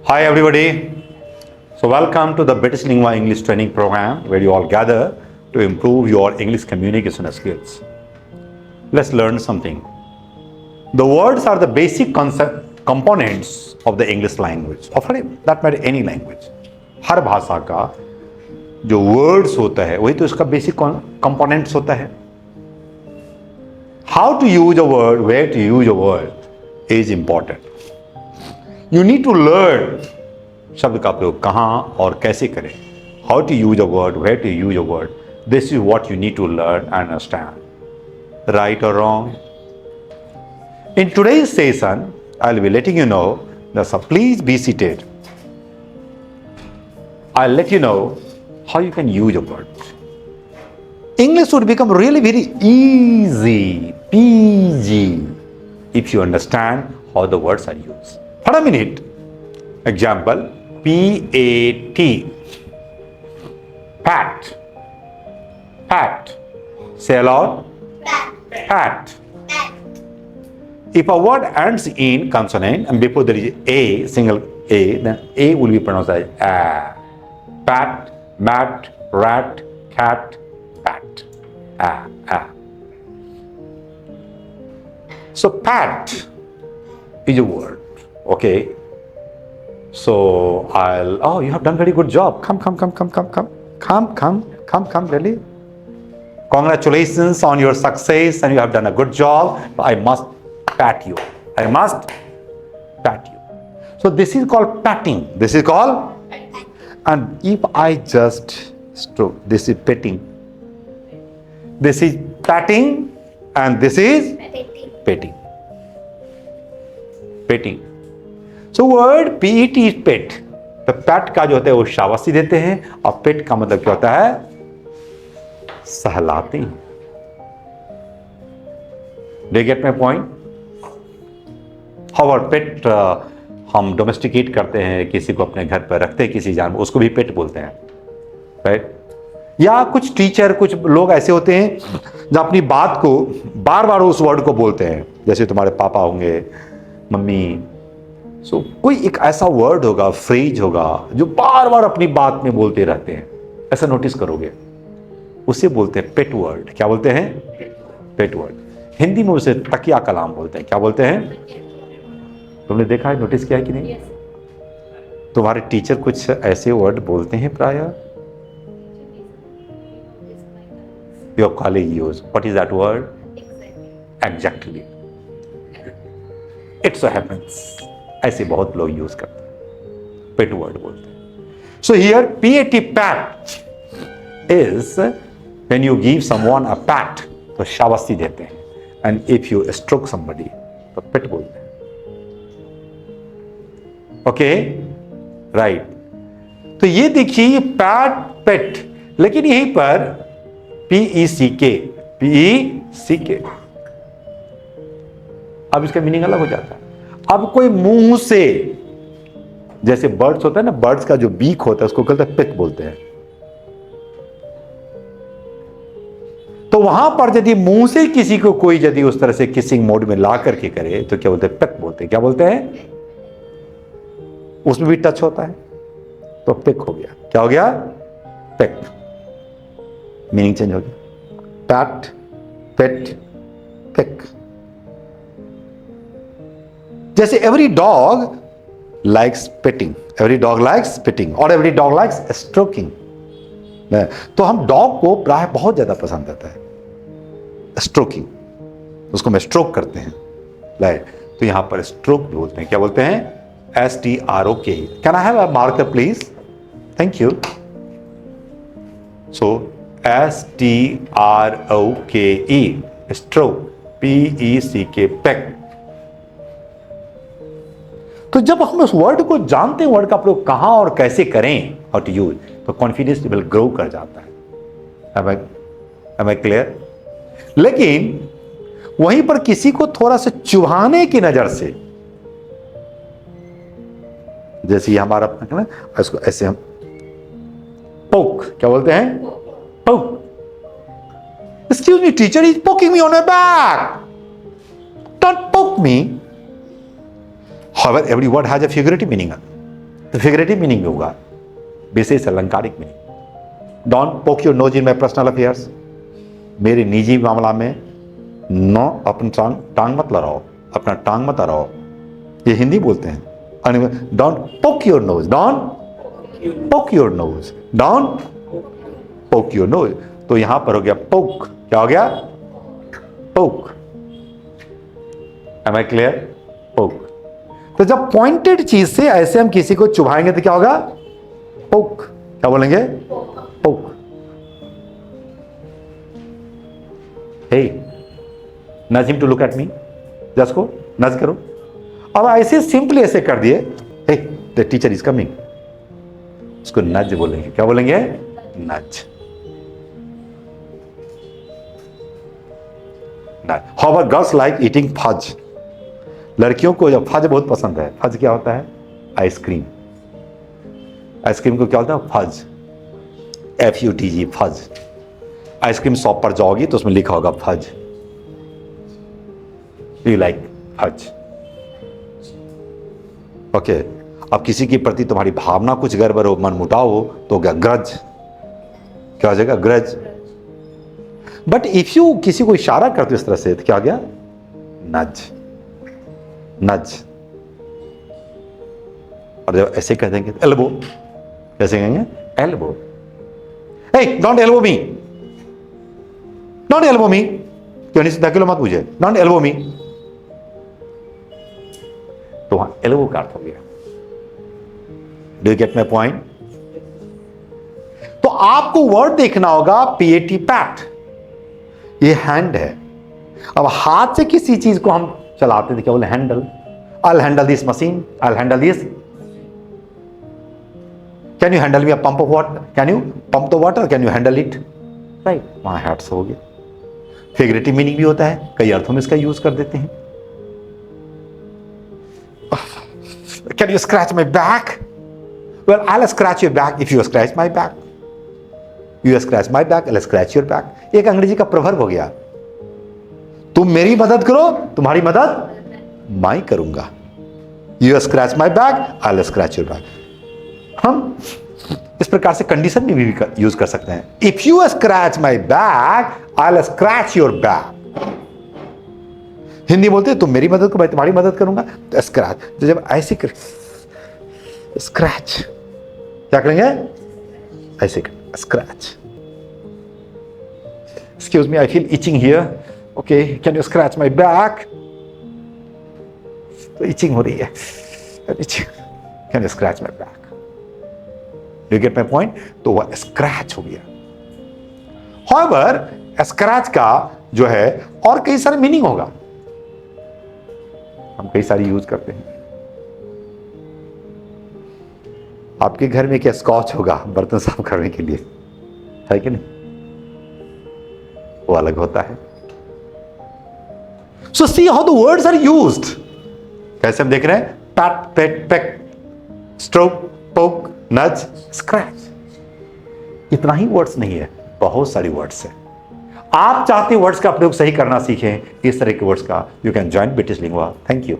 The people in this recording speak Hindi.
Hi everybody. So welcome to the British Lingua English training program where you all gather to improve your English communication skills. Let's learn something. The words are the basic components of the English language, or for that matter any language. हर भाषा का जो words होता है वही तो इसका basic components होता है. How to use a word, where to use a word is important. You need to learn शब्द का प्रयोग कहाँ और कैसे करें. How to use a word, where to use a word. This is what you need to learn and understand. Right or wrong? In today's session, I'll be letting you know that so please be seated. I'll let you know how you can use a word. English would become really very easy, peasy, if you understand how the words are used. For a minute, example, P-A-T, pat, pat, say aloud, pat. If a word ends in consonant and before there is a, single a, then a will be pronounced as a. Pat, mat, rat, cat, pat, a. So pat is a word, okay? So you have done very good job. Come, really. Congratulations on your success and you have done a good job. I must pat you. So this is called patting. And if I just stroke, this is petting. This is patting and this is petting. So word pet is pet. तो pet का जो होता है वो शाबाशी देते हैं और pet का मतलब क्या होता है? सहलाते हैं. Do you get my point? Our pet हम डोमेस्टिकेट करते हैं, किसी को अपने घर पर रखते हैं, किसी जानवर, उसको भी पेट बोलते हैं, राइट? या कुछ टीचर, कुछ लोग ऐसे होते हैं जो अपनी बात को बार बार उस वर्ड को बोलते हैं, जैसे तुम्हारे पापा होंगे, मम्मी. सो कोई एक ऐसा वर्ड होगा, फ्रेज होगा जो बार बार अपनी बात में बोलते रहते हैं, ऐसा नोटिस करोगे, उसे बोलते हैं पेट वर्ड. क्या बोलते हैं? पेट वर्ड. हिंदी में उसे तकिया कलाम बोलते हैं. क्या बोलते हैं? तुमने देखा है, नोटिस किया है कि नहीं? तुम्हारे टीचर कुछ ऐसे वर्ड बोलते हैं प्रायः. Your colleague use. What is that word? Exactly. It so happens. ऐसे बहुत लोग यूज करते हैं, पेट वर्ड बोलते हैं. So here pat, pat is when you give someone a pat, तो शाबाशी देते हैं. And if you stroke somebody, तो पेट बोलते हैं. Okay, right. तो ये देखिए पैट, पेट, लेकिन यहीं पर PECK, अब इसका मीनिंग अलग हो जाता है. अब कोई मुंह से, जैसे बर्ड्स होता है ना, बर्ड्स का जो बीक होता है उसको कहते हैं पिक बोलते हैं. तो वहां पर यदि मुंह से किसी को कोई यदि उस तरह से किसिंग मोड में ला करके करे तो क्या बोलते हैं? पिक बोलते हैं. क्या बोलते हैं? उसमें भी टच होता है तो पिक हो गया. क्या हो गया? पिक. मीनिंग चेंज हो गया. पैट, पेट, पिक. जैसे every dog likes painting, every dog likes pitting, और एवरी डॉग लाइक्स स्ट्रोकिंग. तो हम डॉग को प्राय बहुत ज्यादा पसंद आता है स्ट्रोकिंग, उसको में स्ट्रोक करते हैं, राइट? तो यहां पर स्ट्रोक बोलते हैं. क्या बोलते हैं? STROK. Can I have a marker, please? Thank you. So STROKE, stroke, PECK, peck. तो जब हम उस वर्ड को जानते हैं, वर्ड का प्रयोग कहां और कैसे करें, how to use, तो कॉन्फिडेंस लेवल ग्रो कर जाता है. Am I clear? लेकिन वहीं पर किसी को थोड़ा सा चुभाने की नजर से, जैसे ये हमारा ना, इसको ऐसे हम पोक, क्या बोलते हैं? पोक. Excuse me, teacher, he's poking me on my back. Don't poke me. However, every word has a figurative meaning. तो फिगरेटिव मीनिंग में होगा, विशेष अलंकारिक meaning. Don't poke your nose in my personal affairs, मेरे निजी मामला में नो अपनी टांग मत लड़ाओ, अपना टांग मत अड़ाओ, ये हिंदी बोलते हैं। Don't poke your knows, don't poke your knows, don't poke your knows. तो यहां पर हो गया पोक, क्या हो गया? Poke. Am I clear? Poke. तो जब पॉइंटेड चीज से ऐसे हम किसी को चुभाएंगे तो क्या होगा? पोक। क्या बोलेंगे? Poke. Hey, nudge him to look at me, just को नज करो। अब ऐसे सिंपली ऐसे कर दिए, hey the teacher is coming, उसको नज बोलेंगे। क्या बोलेंगे? Nudge. How about girls like eating fudge, लड़कियों को जब फज बहुत पसंद है। फज क्या होता है? आइसक्रीम। आइसक्रीम को क्या होता है? Fudge, FUTG, fudge. Ice cream shop पर जाओगी तो उसमें लिखा होगा fudge, you like fudge. Okay, अब किसी के प्रति तुम्हारी भावना कुछ गड़बड़ हो, मन मुटाव हो, तो क्या? ग्रज। क्या हो जाएगा? ग्रज। बट इफ यू किसी को इशारा करते हो इस तरह से, तो क्या हो गया? नज। नज। और जब ऐसे कह देंगे एल्बो, कैसे कहेंगे? Elbow. Hey don't elbow me, don't elbow me, क्यों नहीं धकेलो मत मुझे, डोंट एल्बो मी। तो वहां एल्बो का अर्थ हो गया। Do you get my point? तो आपको वर्ड देखना होगा, PAT, पैट, ये हैंड है। अब हाथ से किसी चीज को हम चलाते थे, क्या बोले? Handle. I'll handle this machine, I'll handle this. Can you handle me a pump of water? Can you pump the water? Can you handle it? Right, वहां हैंड्स हो गया। फिगरेटिव मीनिंग भी होता है, कई अर्थों में इसका यूज कर देते हैं। Can you scratch my back? Well, I'll scratch your back if you scratch my back. You scratch my back, I'll scratch your back. एक अंग्रेजी का प्रवर्ब हो गया, तुम मेरी मदद करो, तुम्हारी मदद मैं करूंगा। You scratch my back, I'll scratch your back. हम इस प्रकार से कंडीशन में भी यूज कर सकते हैं। If you scratch my back, I'll scratch your back. Hindi बोलते हैं तुम मेरी मदद करो, मैं तुम्हारी मदद करूंगा। तो स्क्रैच, तो जब ऐसे कर स्क्रैच, क्या करेंगे? ऐसे कर scratch. Excuse me, I feel itching here. Okay, can you scratch my back? तो itching हो रही है। Can you scratch my back? Do you get my point? तो वह स्क्रैच हो गया। However, स्क्रैच का जो है और कई सारे मीनिंग होगा, हम कई सारी यूज करते हैं। आपके घर में क्या स्कॉच होगा बर्तन साफ करने के लिए, है कि नहीं? वो अलग होता है। So see how the words are used. कैसे हम देख रहे हैं? पैट, पेट, पेक, स्ट्रोक, पोक, नज, स्क्रैच। इतना ही वर्ड्स नहीं है, बहुत सारी वर्ड्स है। आप चाहते वर्ड्स का प्रयोग सही करना सीखें, इस तरह के वर्ड्स का, you can join British lingua. Thank you.